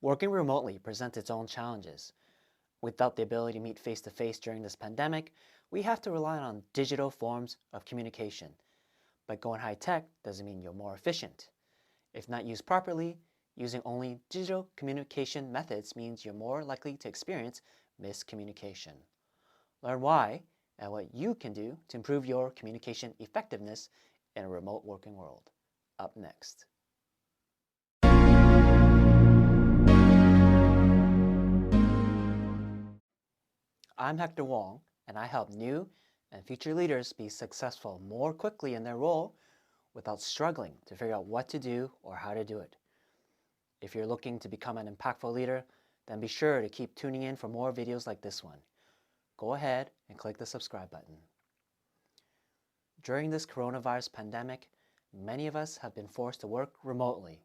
Working remotely presents its own challenges. Without the ability to meet face-to-face during this pandemic, we have to rely on digital forms of communication. But going high-tech doesn't mean you're more efficient. If not used properly, using only digital communication methods means you're more likely to experience miscommunication. Learn why and what you can do to improve your communication effectiveness in a remote working world. Up next. I'm Hector Wong, and I help new and future leaders be successful more quickly in their role without struggling to figure out what to do or how to do it. If you're looking to become an impactful leader, then be sure to keep tuning in for more videos like this one. Go ahead and click the subscribe button. During this coronavirus pandemic, many of us have been forced to work remotely.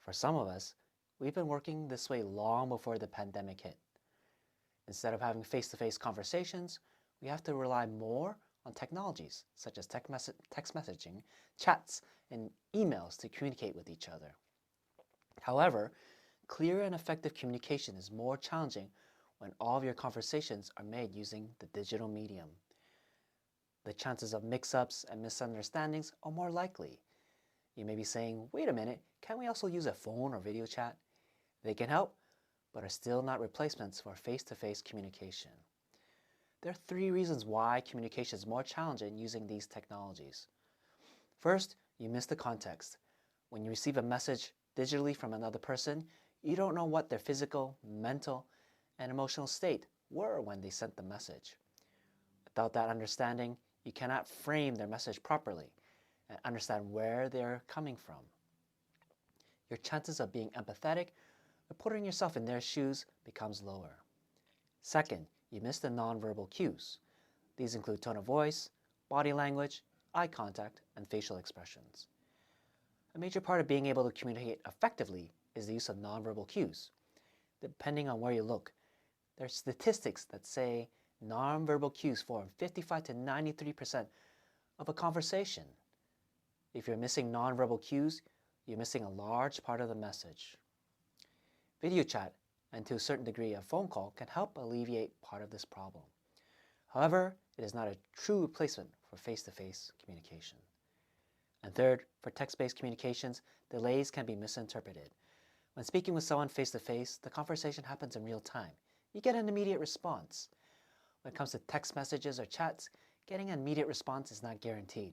For some of us, we've been working this way long before the pandemic hit. Instead of having face-to-face conversations, we have to rely more on technologies such as text messaging, chats, and emails to communicate with each other. However, clear and effective communication is more challenging when all of your conversations are made using the digital medium. The chances of mix-ups and misunderstandings are more likely. You may be saying, wait a minute, can't we also use a phone or video chat? They can help, but are still not replacements for face-to-face communication. There are 3 reasons why communication is more challenging using these technologies. First, you miss the context. When you receive a message digitally from another person, you don't know what their physical, mental, and emotional state were when they sent the message. Without that understanding, you cannot frame their message properly and understand where they're coming from. Your chances of being empathetic or putting yourself in their shoes becomes lower. Second, you miss the nonverbal cues. These include tone of voice, body language, eye contact, and facial expressions. A major part of being able to communicate effectively is the use of nonverbal cues. Depending on where you look, there are statistics that say nonverbal cues form 55 to 93% of a conversation. If you're missing nonverbal cues, you're missing a large part of the message. Video chat, and to a certain degree a phone call, can help alleviate part of this problem. However, it is not a true replacement for face-to-face communication. And third, for text-based communications, delays can be misinterpreted. When speaking with someone face-to-face, the conversation happens in real time. You get an immediate response. When it comes to text messages or chats, getting an immediate response is not guaranteed.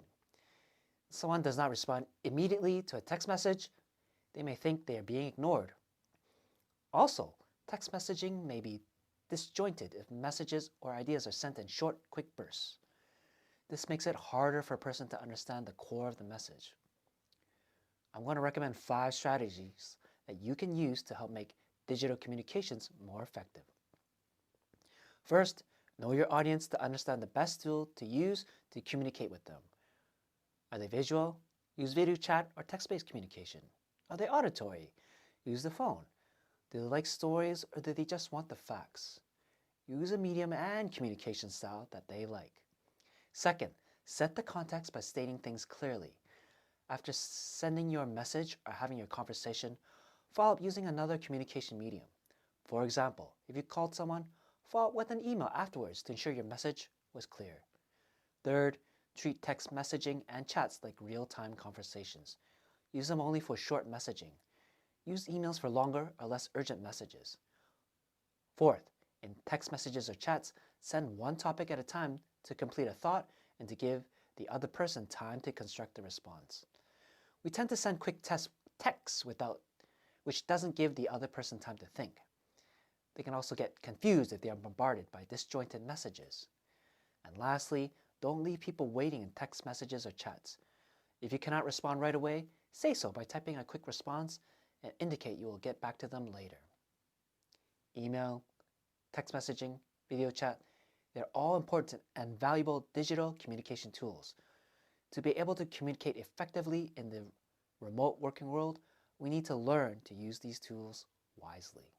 If someone does not respond immediately to a text message, they may think they are being ignored. Also, text messaging may be disjointed if messages or ideas are sent in short, quick bursts. This makes it harder for a person to understand the core of the message. I'm going to recommend 5 strategies that you can use to help make digital communications more effective. First, know your audience to understand the best tool to use to communicate with them. Are they visual? Use video chat or text-based communication. Are they auditory? Use the phone. Do they like stories or do they just want the facts? Use a medium and communication style that they like. Second, set the context by stating things clearly. After sending your message or having your conversation, follow up using another communication medium. For example, if you called someone, follow up with an email afterwards to ensure your message was clear. Third, treat text messaging and chats like real-time conversations. Use them only for short messaging. Use emails for longer or less urgent messages. Fourth, in text messages or chats, send one topic at a time to complete a thought and to give the other person time to construct a response. We tend to send quick texts which doesn't give the other person time to think. They can also get confused if they are bombarded by disjointed messages. And lastly, don't leave people waiting in text messages or chats. If you cannot respond right away, say so by typing a quick response and indicate you will get back to them later. Email, text messaging, video chat, they're all important and valuable digital communication tools. To be able to communicate effectively in the remote working world, we need to learn to use these tools wisely.